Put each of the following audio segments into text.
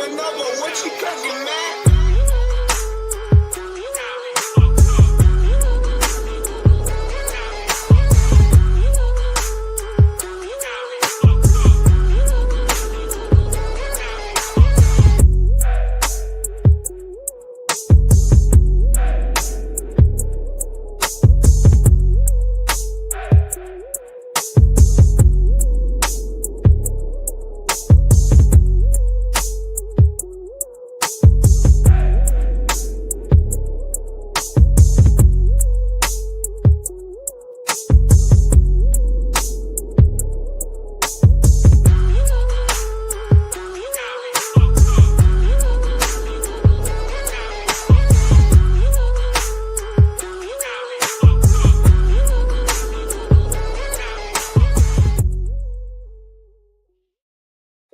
pulling up, but what you cooking, man?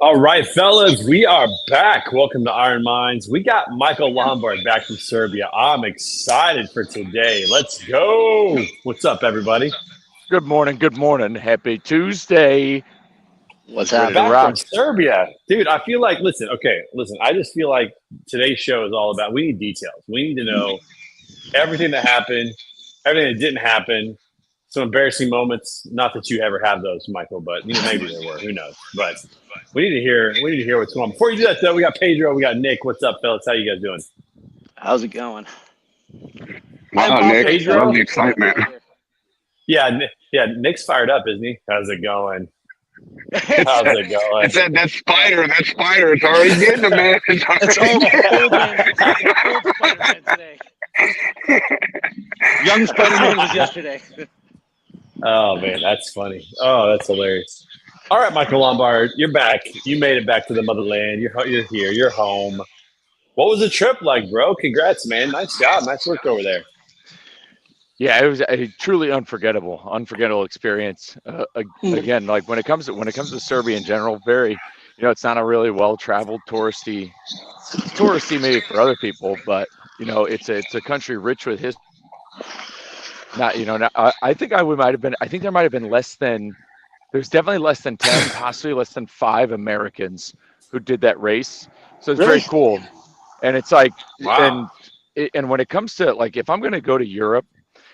All right, fellas, we are back. Welcome to Iron Minds. We got Michael Lombard back from Serbia. I'm excited for today. Let's go. What's up, everybody? Good morning. Good morning. Happy Tuesday. What's Ready happening? to Back rock. from Serbia. Dude, I feel like, listen, I just feel like today's show is all about, we need details. We need to know everything that happened, everything that didn't happen, some embarrassing moments. Not that you ever have those, Michael, but maybe there were. Who knows? But we need to hear what's going on. Before you do that, though, we got Pedro, we got Nick. What's up, fellas? How you guys doing? How's it going? Wow, I'm Nick, Pedro? love the excitement. Yeah, Nick's fired up, isn't he? How's it going? How's it going? It's that spider. That spider. It's already getting him, man. It's old man. Old Spider-Man today. Young Spider-Man was yesterday. Oh man, that's funny. Oh, that's hilarious. All right, Michael Lombard, you're back. You made it back to the motherland. You're here. You're home. What was the trip like, bro? Congrats, man. Nice job. Nice work over there. Yeah, it was a truly unforgettable experience. Again, like when it comes to Serbia in general, very, it's not a really well-traveled touristy maybe for other people, but it's a country rich with history. I think there might have been less than. There's definitely less than 10, possibly less than 5 Americans who did that race. So it's Really? very cool. And it's like, Wow. and when it comes to like, if I'm going to go to Europe,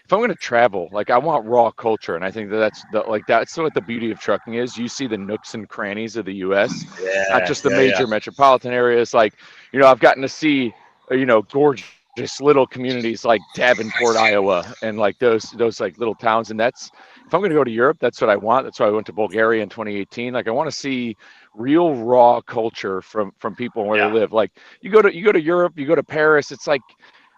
if I'm going to travel, like I want raw culture. And I think that's what the beauty of trucking is. You see the nooks and crannies of the U.S., not just the major metropolitan areas. Like, I've gotten to see, gorgeous little communities like Davenport, Iowa, and like those like little towns. And if I'm going to go to Europe, that's what I want. That's why I went to Bulgaria in 2018. Like I want to see real raw culture from people where they live. Like you go to Europe, you go to Paris, it's like,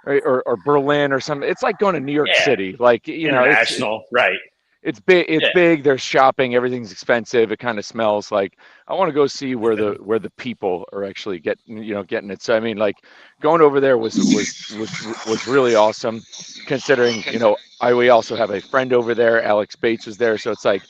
or Berlin or something. It's like going to New York City. Like, International, right. It's big. It's big. There's shopping. Everything's expensive. It kind of smells like. I want to go see where the people are actually getting it. So I mean, like going over there was really awesome, considering we also have a friend over there. Alex Bates was there, so it's like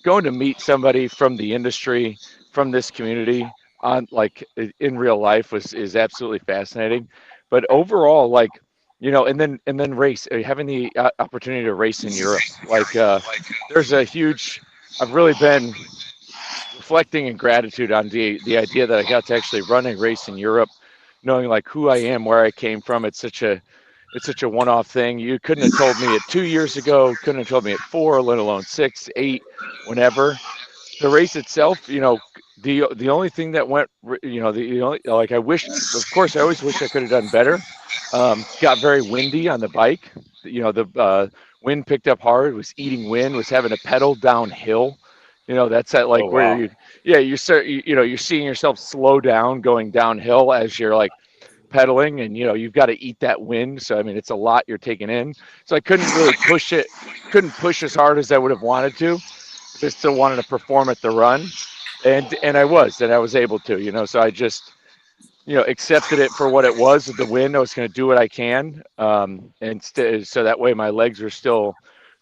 going to meet somebody from the industry, from this community, on like in real life is absolutely fascinating. But overall, like. And then race, having the opportunity to race in Europe, like there's a huge. I've really been reflecting in gratitude on the idea that I got to actually run a race in Europe, knowing like who I am, where I came from. It's such a one-off thing. You couldn't have told me it 2 years ago. Couldn't have told me at 4, let alone 6, 8, whenever. The race itself, the only thing that went, the only like I wish, of course, I always wish I could have done better. Got very windy on the bike. The wind picked up hard. Was eating wind. Was having to pedal downhill. That's at like where you're seeing yourself slow down going downhill as you're like pedaling, and you've got to eat that wind. So I mean, it's a lot you're taking in. So I couldn't really push as hard as I would have wanted to. Just still wanted to perform at the run, and I was able to. So I just. Accepted it for what it was with the wind. I was going to do what I can. So that way my legs are still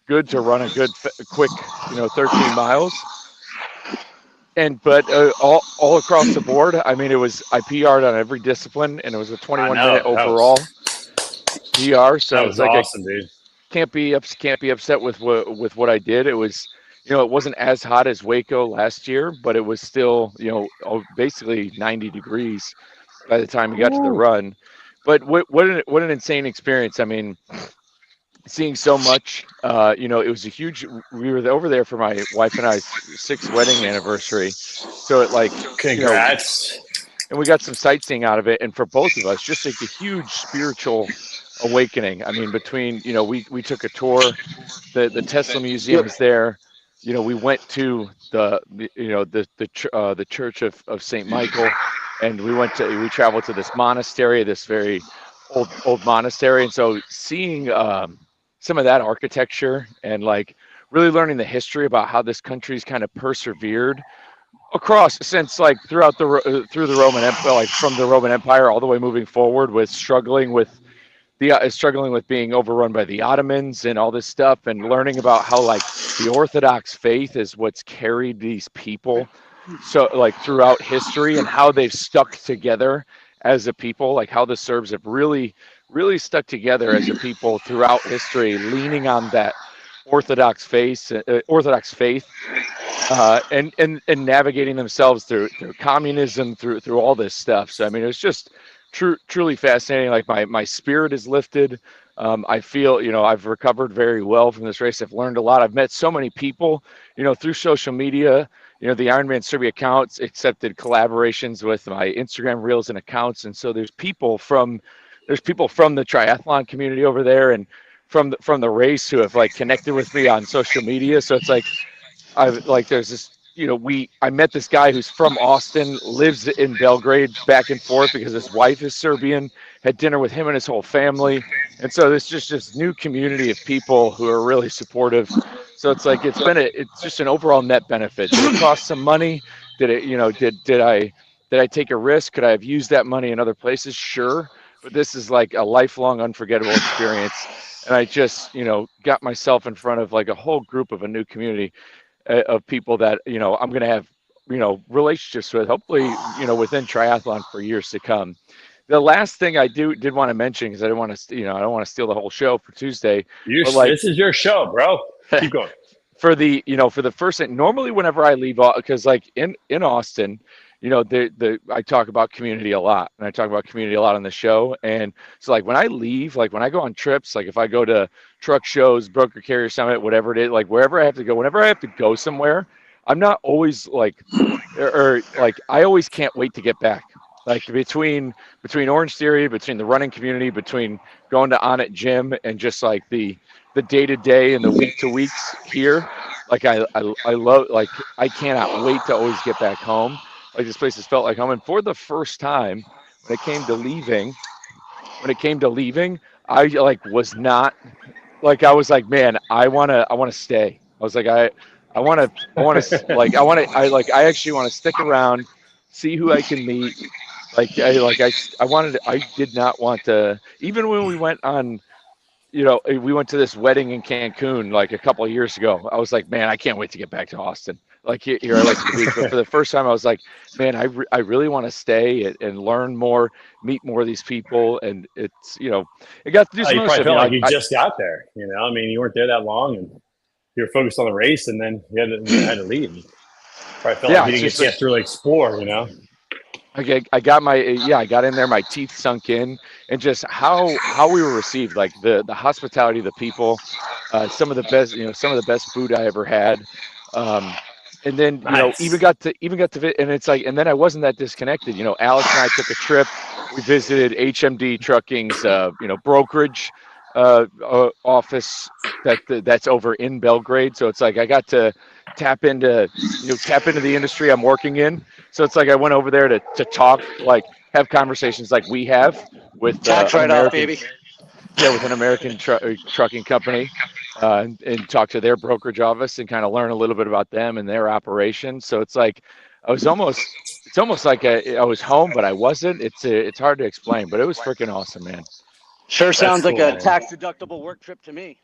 good to run a good, quick, 13 miles. But all across the board, I mean, I PR'd on every discipline, and it was a 21-minute overall PR. So that was like awesome, dude. Can't be upset with what I did. It was, it wasn't as hot as Waco last year, but it was still, basically 90 degrees. by the time we got to the run. But what an insane experience. I mean, seeing so much, you know, it was a huge, we were over there for my wife and I's 6th wedding anniversary. So it like, Congrats. And we got some sightseeing out of it. And for both of us, just like a huge spiritual awakening. I mean, between, you know, we took a tour, the Tesla Museum is there. You know, we went to the Church of St. Michael, and we traveled to this monastery, this very old monastery. And so seeing some of that architecture and like really learning the history about how this country's kind of persevered across since like through the Roman Empire, like from the Roman Empire all the way moving forward, with struggling with being overrun by the Ottomans and all this stuff, and learning about how like the Orthodox faith is what's carried these people so like throughout history, and how they've stuck together as a people, like how the Serbs have really stuck together as a people throughout history, leaning on that Orthodox faith, and navigating themselves through communism, through all this stuff. So I mean, it was just truly fascinating. Like my spirit is lifted. I feel, you know, I've recovered very well from this race. I've learned a lot. I've met so many people, you know, through social media. You know, the Ironman Serbia accounts accepted collaborations with my Instagram reels and accounts, and so there's people from the triathlon community over there, and from the race who have like connected with me on social media. So it's like there's this, you know, I met this guy who's from Austin, lives in Belgrade back and forth because his wife is Serbian, had dinner with him and his whole family. And so there's just this new community of people who are really supportive. So it's like, it's just an overall net benefit. Did it cost some money? Did it, you know, did I take a risk? Could I have used that money in other places? Sure. But this is like a lifelong unforgettable experience. And I just, you know, got myself in front of like a whole group of a new community of people that, you know, I'm going to have, you know, relationships with, hopefully, you know, within triathlon for years to come. The last thing I did want to mention, because I don't want to steal the whole show for Tuesday. This is your show, bro. Keep going. For the first thing, normally whenever I leave, because like in Austin, you know, I talk about community a lot, and I talk about community a lot on the show. And so like when I leave, like when I go on trips, like if I go to truck shows, Broker Carrier Summit, whatever it is, like wherever I have to go, whenever I have to go somewhere, I'm not always like, or like I always can't wait to get back. Like between Orange Theory, between the running community, between going to On It Gym, and just like the day-to-day and the week-to-weeks here, like I love, like I cannot wait to always get back home. Like this place has felt like home. And for the first time, when it came to leaving, I like was not like, I was like, man, I want to stay. I was like, I actually want to stick around, see who I can meet. I did not want to, even when we went on, you know, we went to this wedding in Cancun like a couple of years ago. I was like, man, I can't wait to get back to Austin. Like here I like to be. But for the first time, I was like, man, I really want to stay and learn more, meet more of these people. And it's, you know, it got to do some you other probably stuff. felt like you just got there, you know? I mean, you weren't there that long, and you were focused on the race, and then you had to leave. Probably felt like you didn't get a chance to really explore, you know? Okay, I got in there, my teeth sunk in, and just how we were received, like the hospitality of the people, some of the best food I ever had, and then you know, even got to and it's like, and then I wasn't that disconnected. You know, Alex and I took a trip. We visited HMD Trucking's brokerage office that's over in Belgrade. So it's like I got to tap into the industry I'm working in. So it's like I went over there to talk, like have conversations like we have with tax write-off, baby. Yeah, with an American trucking company, and talk to their brokerage office and kind of learn a little bit about them and their operations. So it's like it's almost like I was home, but I wasn't. It's hard to explain, but it was freaking awesome, man. Sure sounds like a tax-deductible work trip to me.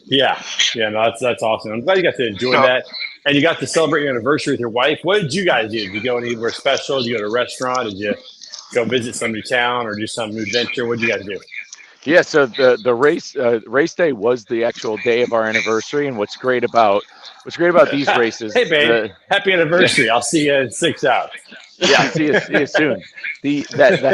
Yeah, no, that's awesome. I'm glad you got to enjoy that, and you got to celebrate your anniversary with your wife. What did you guys do? Did you go anywhere special? Did you go to a restaurant? Did you go visit some new town or do some new adventure? What did you guys do? Yeah, so the race day was the actual day of our anniversary, and what's great about these races. Hey, babe, happy anniversary! I'll see you in 6 hours. Yeah, see you soon. The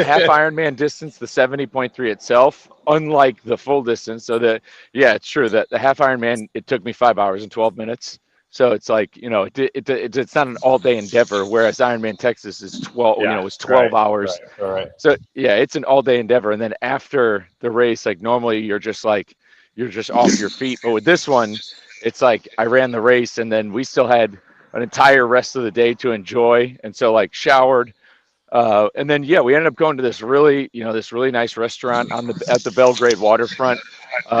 half Ironman distance, the 70.3 itself, unlike the full distance. So it's true that the half Ironman, it took me 5 hours and 12 minutes. So it's like, it's not an all day endeavor. Whereas Ironman Texas is 12, was 12 hours. Right. So yeah, it's an all day endeavor. And then after the race, like normally you're just off your feet. But with this one, it's like I ran the race and then we still had an entire rest of the day to enjoy. And so like showered. And then, we ended up going to this really nice restaurant at the Belgrade waterfront.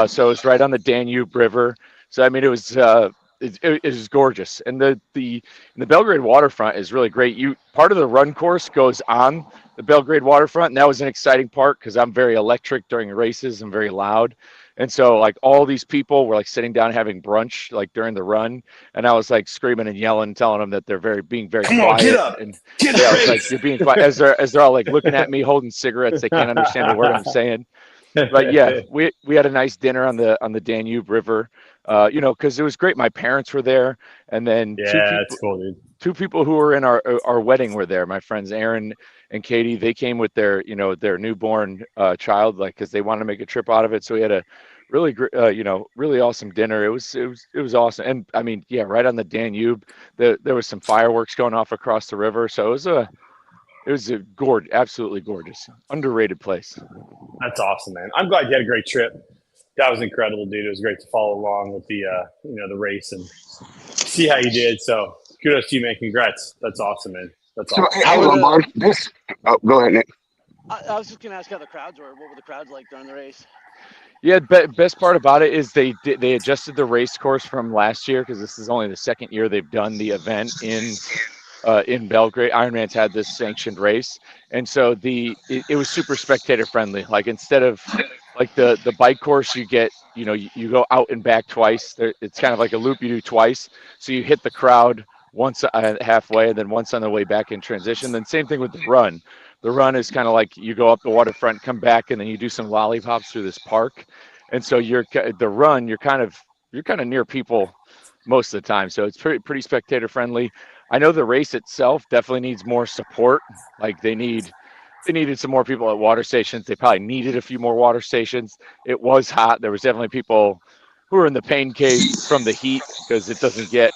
So it's right on the Danube River. So, I mean, it was gorgeous. And the Belgrade waterfront is really great. Part of the run course goes on the Belgrade waterfront. And that was an exciting part because I'm very electric during races. I'm very loud. And so like all these people were like sitting down having brunch like during the run, and I was like screaming and yelling, telling them that they're being very Come quiet. on, get up. And Get I up. was like, you're being quiet as they're all like looking at me holding cigarettes. They can't understand a word I'm saying. But yeah, we had a nice dinner on the Danube River. Because it was great. My parents were there, and then that's cool, dude. two people who were in our wedding were there. My friends Aaron and Katie. They came with their newborn child, like because they wanted to make a trip out of it. So we had a really really awesome dinner. It was awesome. And I mean, right on the Danube, there was some fireworks going off across the river. So it was a absolutely gorgeous, underrated place. That's awesome, man. I'm glad you had a great trip. That was incredible, dude. It was great to follow along with the the race and see how you did. So kudos to you, man. Congrats. That's awesome, man. That's awesome. Hey, Lamar, go ahead, Nick. I was just gonna ask how the crowds were. What were the crowds like during the race? Yeah, best part about it is they adjusted the race course from last year because this is only the second year they've done the event in Belgrade. Ironman's had this sanctioned race, and so it was super spectator friendly. Like instead of like the bike course, you get you go out and back twice. It's kind of like a loop you do twice, so you hit the crowd once halfway and then once on the way back in transition. Then same thing with the run. The run is kind of like you go up the waterfront, come back, and then you do some lollipops through this park. And so you're kind of near people most of the time. So it's pretty spectator friendly. I know the race itself definitely needs more support. Like they needed some more people at water stations. They probably needed a few more water stations. It was hot. There was definitely people who were in the pain cave from the heat because it doesn't get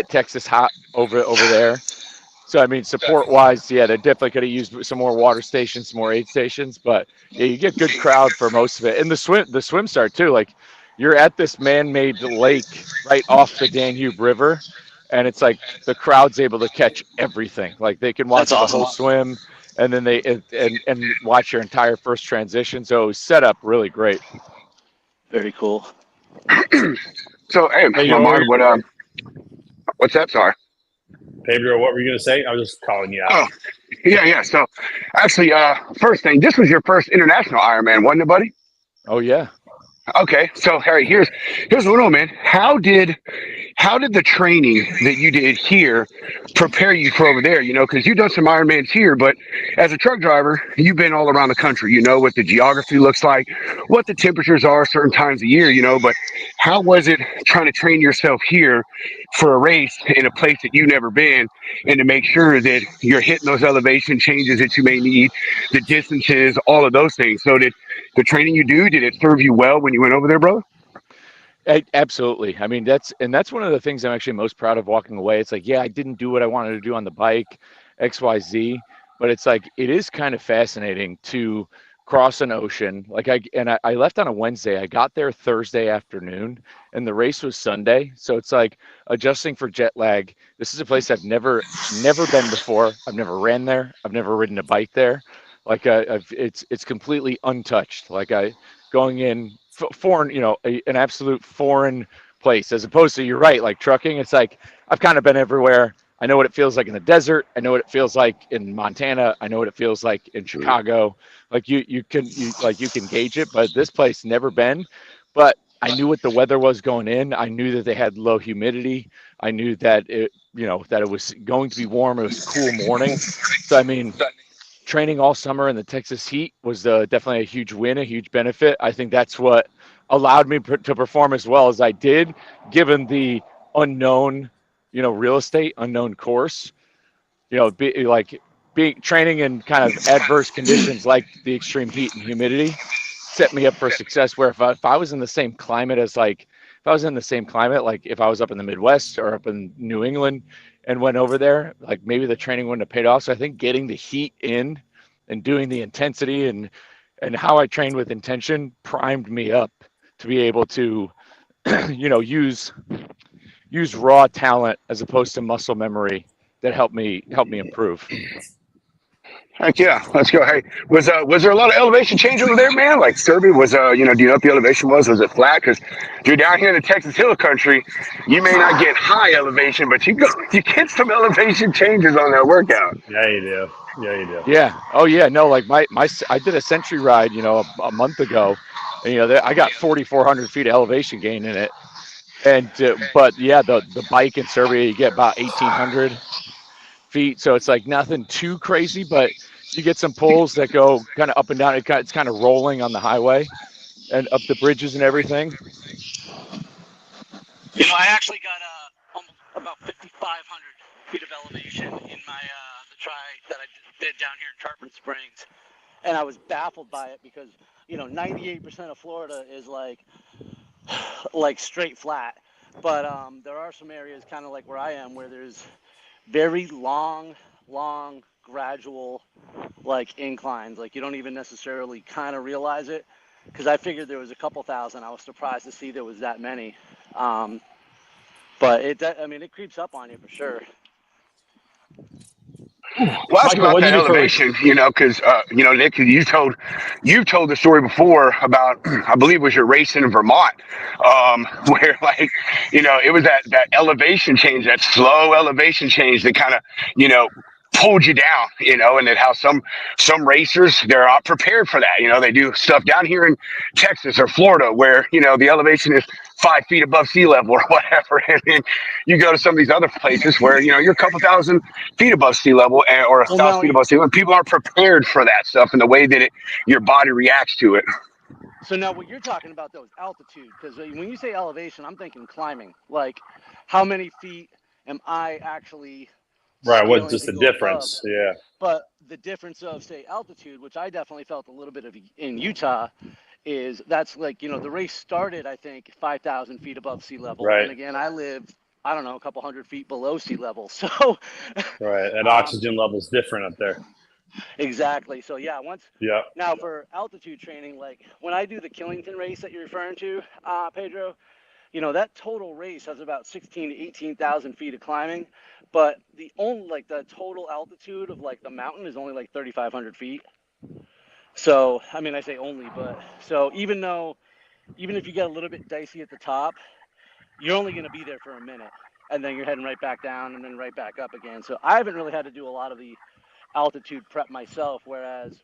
Texas hot over there. So, I mean, support-wise, they definitely could have used some more water stations, some more aid stations. But, you get good crowd for most of it. And the swim start, too. Like, you're at this man-made lake right off the Danube River, and it's like the crowd's able to catch everything. Like, they can watch the whole swim, and then and watch your entire first transition. So, it was set up really great. Very cool. So, hey, Lamar, what's that? Sorry. Pedro, what were you going to say? I was just calling you out. Oh, yeah. So, actually, first thing, this was your first international Ironman, wasn't it, buddy? Oh, yeah. Okay, so Harry, here's what I know, man. How did the training that you did here prepare you for over there? Because you've done some Ironmans here, but as a truck driver, you've been all around the country. You know what the geography looks like, what the temperatures are certain times of year. But how was it trying to train yourself here for a race in a place that you've never been, and to make sure that you're hitting those elevation changes that you may need, the distances, all of those things? So did the training you do, did it serve you well when you went over there, brother? Absolutely. I mean, that's one of the things I'm actually most proud of walking away. It's like, I didn't do what I wanted to do on the bike, XYZ, but it's like, it is kind of fascinating to cross an ocean. Like I left on a Wednesday. I got there Thursday afternoon and the race was Sunday. So it's like adjusting for jet lag. This is a place I've never been before. I've never ran there. I've never ridden a bike there. Like it's completely untouched. Like going in foreign, an absolute foreign place, as opposed to, you're right, like trucking. It's like I've kind of been everywhere. I know what it feels like in the desert. I know what it feels like in Montana. I know what it feels like in Chicago. Like you can gauge it, but this place never been. But I knew what the weather was going in. I knew that they had low humidity. I knew that it was going to be warm. It was a cool morning. So I mean, training all summer in the Texas heat was definitely a huge win, a huge benefit. I think that's what allowed me to perform as well as I did, given the unknown, real estate, unknown course. being training in kind of adverse conditions like the extreme heat and humidity set me up for success. Where if I was in the same climate like if I was up in the Midwest or up in New England and went over there, like maybe the training wouldn't have paid off. So I think getting the heat in and doing the intensity and how I trained with intention primed me up to be able to, use raw talent as opposed to muscle memory that helped me improve. Heck yeah, let's go. Hey, was there a lot of elevation change over there, man? Like Serbia was, do you know what the elevation was? Was it flat? Because you're down here in the Texas Hill Country, you may not get high elevation, but you get some elevation changes on that workout. Yeah, you do. Yeah, you do. Yeah. Oh yeah. No, like I did a century ride, a month ago, and I got 4,400 feet of elevation gain in it, and but yeah, the bike in Serbia you get about 1,800 feet, so it's like nothing too crazy, but you get some pulls that go kind of up and down. It's kind of rolling on the highway and up the bridges and everything. I actually got almost about 5,500 feet of elevation in my the try that I did down here in Tarpon Springs, and I was baffled by it because 98% of Florida is like straight flat, but there are some areas kind of like where I am where there's very long, gradual, like inclines. Like you don't even necessarily kind of realize it, because I figured there was a couple thousand. I was surprised to see there was that many. But it creeps up on you for sure. Well, ask Michael, about what'd that you do for elevation, because Nick, you've told the story before about, I believe it was your race in Vermont, where it was that elevation change, that slow elevation change that kind of pulled you down, and then how some racers, they're not prepared for that. They do stuff down here in Texas or Florida where the elevation is 5 feet above sea level or whatever, and then you go to some of these other places where you're a couple thousand feet above sea level or 1,000 feet above sea level, and people aren't prepared for that stuff and the way that your body reacts to it. So now what you're talking about though is altitude, because when you say elevation, I'm thinking climbing. Like how many feet am I actually Right, what's just the difference? Above? Yeah. But the difference of, say, altitude, which I definitely felt a little bit of in Utah, is that's like, the race started, I think, 5,000 feet above sea level. Right. And again, I live, I don't know, a couple hundred feet below sea level. So. Right, and oxygen level's different up there. Exactly. So, yeah, Yeah. Now, for altitude training, like when I do the Killington race that you're referring to, Pedro, that total race has about 16 to 18,000 feet of climbing, but the total altitude of the mountain is only 3,500 feet. So, I say only, but so even if you get a little bit dicey at the top, you're only going to be there for a minute, and then you're heading right back down and then right back up again. So I haven't really had to do a lot of the altitude prep myself, whereas,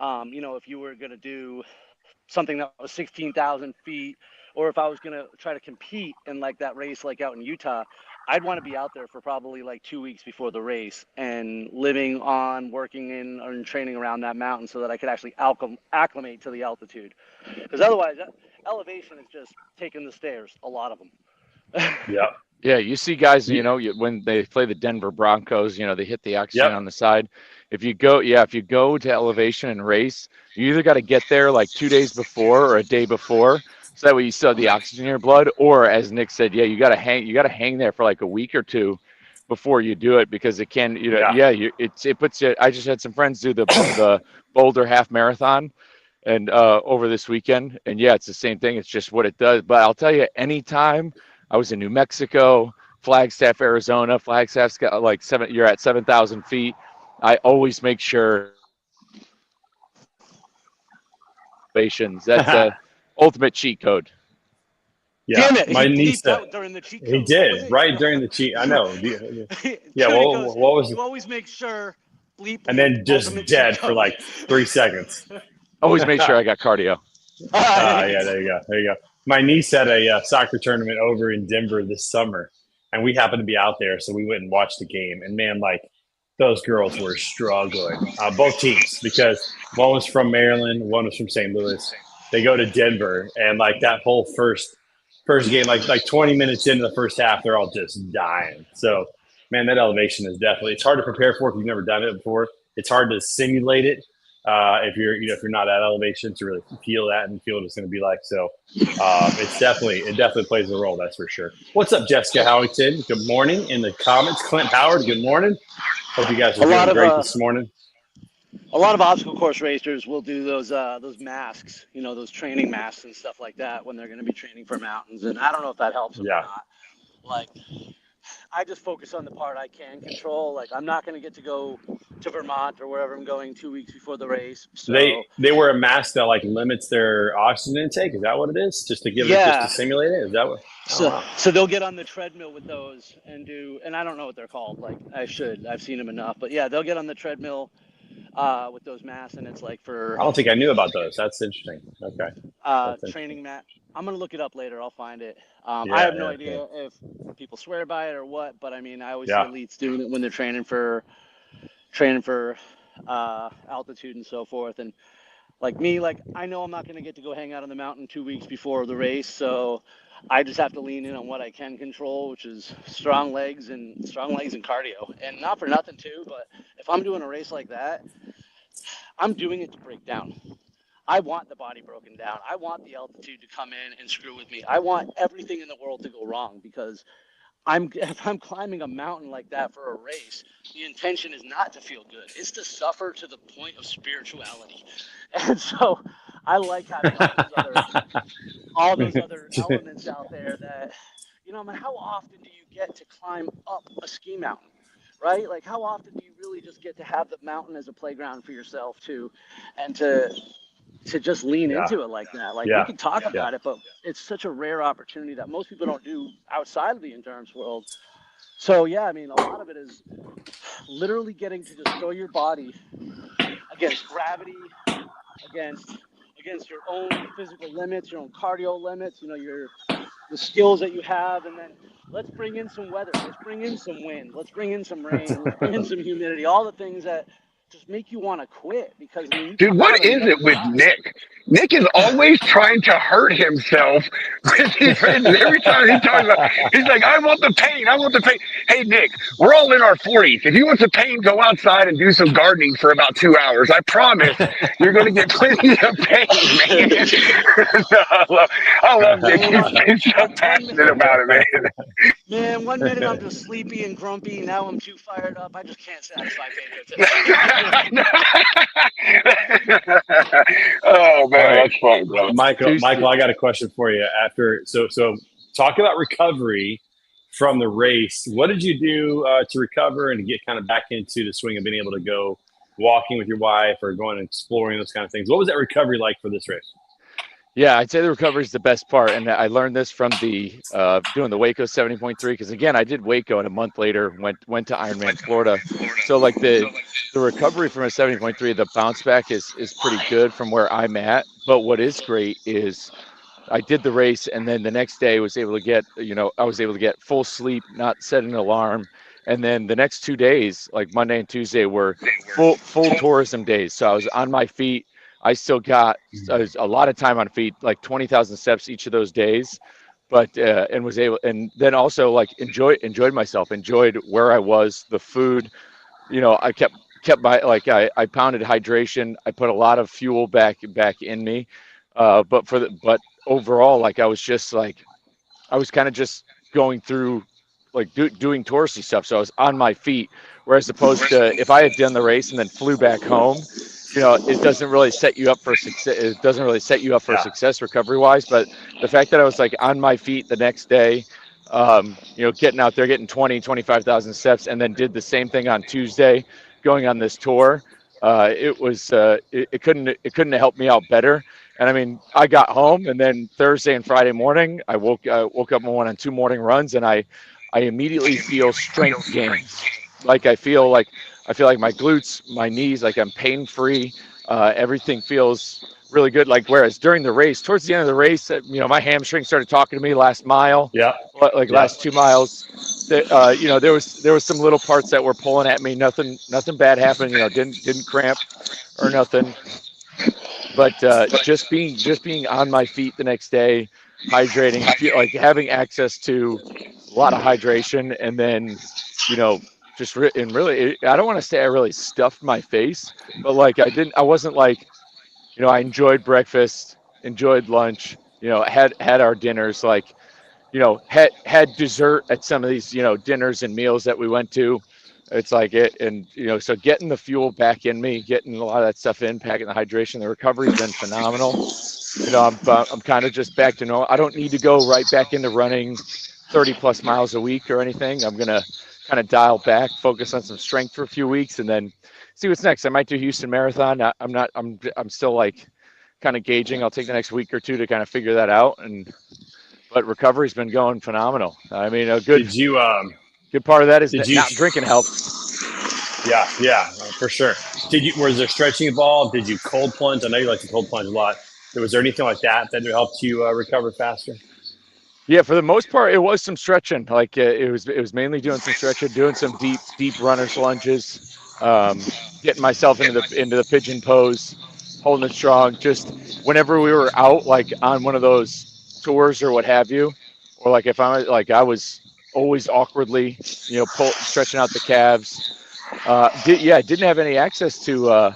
if you were going to do something that was 16,000 feet, or if I was going to try to compete in that race out in Utah, I'd want to be out there for probably 2 weeks before the race and working in or training around that mountain so that I could actually acclimate to the altitude. Because otherwise, elevation is just taking the stairs, a lot of them. Yeah. Yeah, you see guys, when they play the Denver Broncos, they hit the oxygen on the side. If you go to elevation and race, you either got to get there 2 days before or a day before, so that way you still have the oxygen in your blood. Or as Nick said, you got to hang there for a week or two before you do it, because it can, it puts you. I just had some friends do the Boulder half marathon, and over this weekend, and it's the same thing. It's just what it does. But I'll tell you, anytime I was in New Mexico, Flagstaff, Arizona. Flagstaff's got you're at 7,000 feet. I always make sure that's the ultimate cheat code. Yeah, Damn it, my niece during the cheat code. He did right during the cheat. I know. Yeah. What was? You always make sure. And then just dead for 3 seconds. Always make sure I got cardio. Yeah, there you go. My niece had a soccer tournament over in Denver this summer, and we happened to be out there, so we went and watched the game. And man, those girls were struggling, both teams, because one was from Maryland, one was from St. Louis. They go to Denver, and that whole first game, 20 minutes into the first half, they're all just dying. So man, that elevation is definitely, it's hard to prepare for if you've never done it before. It's hard to simulate it if you're, if you're not at elevation, to really feel that and feel what it's going to be like. So it definitely plays a role. That's for sure. What's up, Jessica Howington? Good morning in the comments. Clint Howard, good morning. Hope you guys are doing great this morning. A lot of obstacle course racers will do those masks, those training masks and stuff like that when they're going to be training for mountains. And I don't know if that helps them or not. Like, I just focus on the part I can control. Like, I'm not going to get to go to Vermont or wherever I'm going 2 weeks before the race. So they wear a mask that like limits their oxygen intake. Is that what it is? Just to give it, just to simulate it? Is that what? So they'll get on the treadmill with those and I don't know what they're called. Like, I've seen them enough, but yeah, they'll get on the treadmill with those masks, and it's like for. I don't think I knew about those. That's interesting. Okay. Training mat. I'm gonna look it up later. I'll find it. I have no idea if people swear by it or what, but I mean, I always see elites doing it when they're training for altitude and so forth. And like me, like I know I'm not gonna get to go hang out on the mountain 2 weeks before the race, so I just have to lean in on what I can control, which is strong legs and cardio. And not for nothing too, but if I'm doing a race like that, I'm doing it to break down. I want the body broken down. I want the altitude to come in and screw with me. I want everything in the world to go wrong, because if I'm climbing a mountain like that for a race, the intention is not to feel good. It's to suffer to the point of spirituality. And so I like having all those other elements out there that, I mean, how often do you get to climb up a ski mountain, right? Like, how often do you really just get to have the mountain as a playground for yourself too, and to just lean into it like that? Like, we can talk about it, but it's such a rare opportunity that most people don't do outside of the endurance world. So yeah, I mean, a lot of it is literally getting to just throw your body against gravity, against your own physical limits, your own cardio limits, the skills that you have, and then let's bring in some weather, let's bring in some wind, let's bring in some rain, let's bring in some humidity, all the things that just make you want to quit. Because dude, what is it with Nick? Nick is always trying to hurt himself with his friends. Every time he talks about, he's like, I want the pain. Hey, Nick, we're all in our 40s. If you want the pain, go outside and do some gardening for about 2 hours. I promise you're going to get plenty of pain, man. I love Nick. He's so passionate about it, man. Man, 1 minute I'm just sleepy and grumpy. Now I'm too fired up. I just can't satisfy Pedro today. Oh man, that's fun, bro. Michael, I got a question for you. So talk about recovery from the race. What did you do to recover and to get kind of back into the swing of being able to go walking with your wife or going and exploring, those kind of things? What was that recovery like for this race? Yeah, I'd say the recovery is the best part, and I learned this from the doing the Waco 70.3, because again, I did Waco, and a month later went to Ironman Florida. So like the recovery from a 70.3, the bounce back is pretty good from where I'm at. But what is great is I did the race, and then the next day I was able to get full sleep, not set an alarm. And then the next 2 days, like Monday and Tuesday, were full tourism days. So I was on my feet. I still got a lot of time on feet, like 20,000 steps each of those days, but and was able, and then also like enjoyed myself, enjoyed where I was, the food. I kept my, like I pounded hydration. I put a lot of fuel back in me, but overall, like I was kind of just going through like doing touristy stuff. So I was on my feet, whereas opposed to if I had done the race and then flew back home. It doesn't really set you up for success. It doesn't really set you up for success recovery wise. But the fact that I was like on my feet the next day, getting out there, getting 25,000 steps, and then did the same thing on Tuesday, going on this tour, it couldn't have helped me out better. And I mean, I got home, and then Thursday and Friday morning, I woke up and went on 2 morning runs, and I immediately feel strength gains. Like I feel like my glutes, my knees, like I'm pain-free. Everything feels really good. Like, whereas during the race, towards the end of the race, my hamstring started talking to me last mile. Last 2 miles. There was some little parts that were pulling at me. Nothing bad happened. Didn't cramp or nothing. But just being on my feet the next day, hydrating, like having access to a lot of hydration, and then you know, and really, I don't want to say I really stuffed my face, but like I wasn't like, I enjoyed breakfast, enjoyed lunch, had our dinners, like, had dessert at some of these, dinners and meals that we went to. It's like it, and so getting the fuel back in me, getting a lot of that stuff in, packing the hydration, the recovery's been phenomenal. I'm kind of just back to normal. I don't need to go right back into running 30 plus miles a week or anything. I'm gonna kind of dial back, focus on some strength for a few weeks, and then see what's next. I might do Houston Marathon. I'm still like kind of gauging. I'll take the next week or two to kind of figure that out. But recovery's been going phenomenal. I mean, a good part of that is that not drinking helps. Yeah, for sure. Was there stretching involved? Did you cold plunge? I know you like to cold plunge a lot. Was there anything like that helped you recover faster? Yeah, for the most part, it was some stretching. Like it was mainly doing some stretching, doing some deep runner's lunges, getting myself into the pigeon pose, holding it strong. Just whenever we were out, like on one of those tours or what have you, or like if I was always awkwardly, stretching out the calves. Didn't have any access to.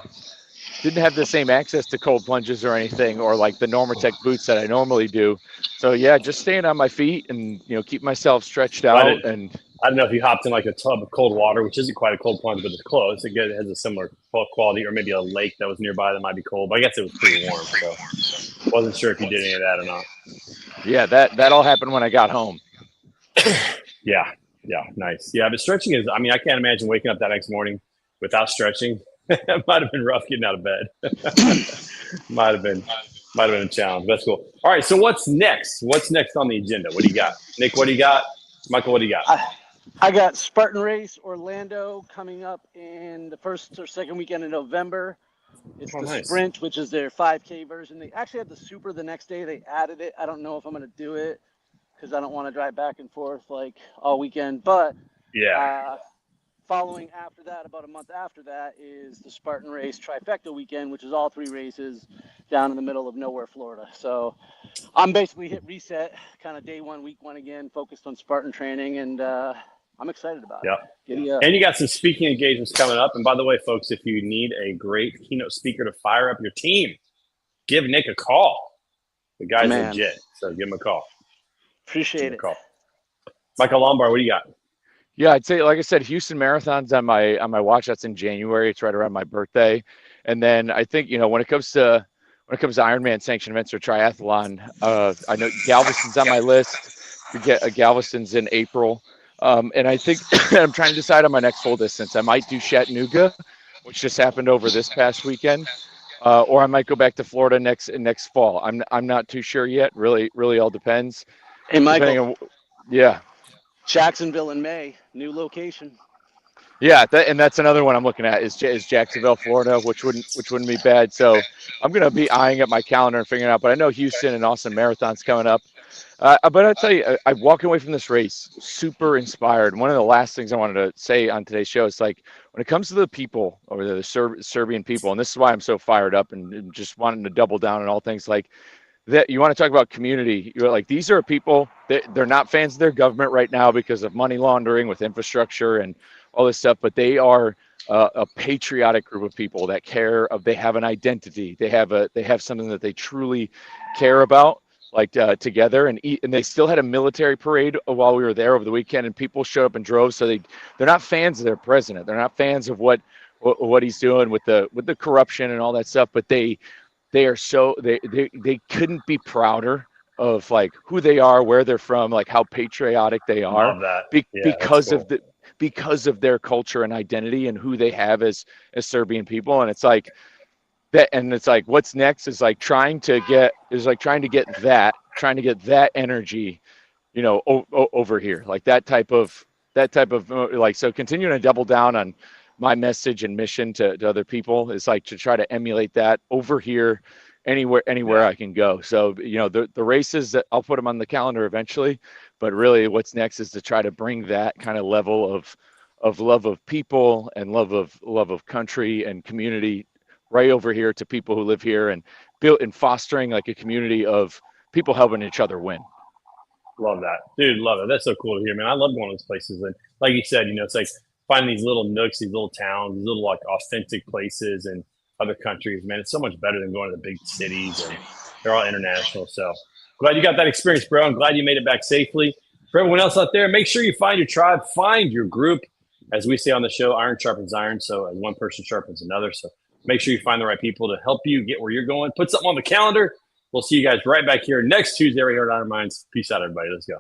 Didn't have the same access to cold plunges or anything, or like the Normatec boots that I normally do. So yeah, just staying on my feet and keep myself stretched out. I don't know if you hopped in like a tub of cold water, which isn't quite a cold plunge, but it's close. It has a similar quality, or maybe a lake that was nearby that might be cold. But I guess it was pretty warm, so wasn't sure if you did any of that or not. Yeah, that all happened when I got home. Yeah, nice. Yeah, but stretching is. I mean, I can't imagine waking up that next morning without stretching. It might have been rough getting out of bed. might have been a challenge. That's cool. All right, so what's next? What's next on the agenda? What do you got, Nick? What do you got, Michael? What do you got? I got Spartan Race Orlando coming up in the first or second weekend in November. It's the Sprint, which is their 5K version. They actually had the Super the next day. They added it. I don't know if I'm going to do it because I don't want to drive back and forth like all weekend. But following after that, about a month after that, is the Spartan Race Trifecta weekend, which is all 3 races down in the middle of nowhere, Florida. So I'm basically hit reset, kind of day 1, week 1 again, focused on Spartan training, and I'm excited about it. And you got some speaking engagements coming up. And by the way, folks, if you need a great keynote speaker to fire up your team, give Nick a call. The guy's legit, so give him a call. Appreciate it. Michael Lombard, what do you got? Yeah, I'd say, like I said, Houston Marathon's on my watch. That's in January. It's right around my birthday. And then I think, when it comes to Ironman sanctioned events or triathlon, I know Galveston's on my list. Galveston's in April. And I think I'm trying to decide on my next full distance. I might do Chattanooga, which just happened over this past weekend, or I might go back to Florida next fall. I'm not too sure yet. Really all depends. Hey, Michael. Yeah. Jacksonville in May, new location. Yeah, and that's another one I'm looking at is Jacksonville, Florida, which wouldn't be bad. So I'm gonna be eyeing up my calendar and figuring out. But I know Houston and Austin Marathon's coming up. But I'll tell you, I'm walking away from this race super inspired. One of the last things I wanted to say on today's show is like when it comes to the people or the Serbian people, and this is why I'm so fired up and just wanting to double down on all things like that. You want to talk about community. You're like, these are people that they're not fans of their government right now because of money laundering with infrastructure and all this stuff, but they are a patriotic group of people that care. They have an identity. They have something that they truly care about, like together. And they still had a military parade while we were there over the weekend, and people showed up in droves. So they're not fans of their president. They're not fans of what he's doing with the corruption and all that stuff. But they are so they couldn't be prouder of like who they are, where they're from, like how patriotic they are. Love that. Because of their culture and identity and who they have as Serbian people. And it's like that, and it's like what's next is like trying to get that energy, over here, like that type of like, so continuing to double down on my message and mission to other people is like to try to emulate that over here anywhere I can go. So, the races that I'll put them on the calendar eventually, but really what's next is to try to bring that kind of level of love of people and love of country and community right over here to people who live here and build and fostering like a community of people helping each other win. Love that, dude. Love it. That's so cool to hear, man. I love going to those places, and like you said, it's like finding these little nooks, these little towns, these little like authentic places in other countries. Man, it's so much better than going to the big cities, and they're all international. So glad you got that experience, bro. I'm glad you made it back safely. For everyone else out there, make sure you find your tribe, find your group. As we say on the show, iron sharpens iron. So as one person sharpens another. So make sure you find the right people to help you get where you're going. Put something on the calendar. We'll see you guys right back here next Tuesday right here at Iron Minds. Peace out, everybody. Let's go.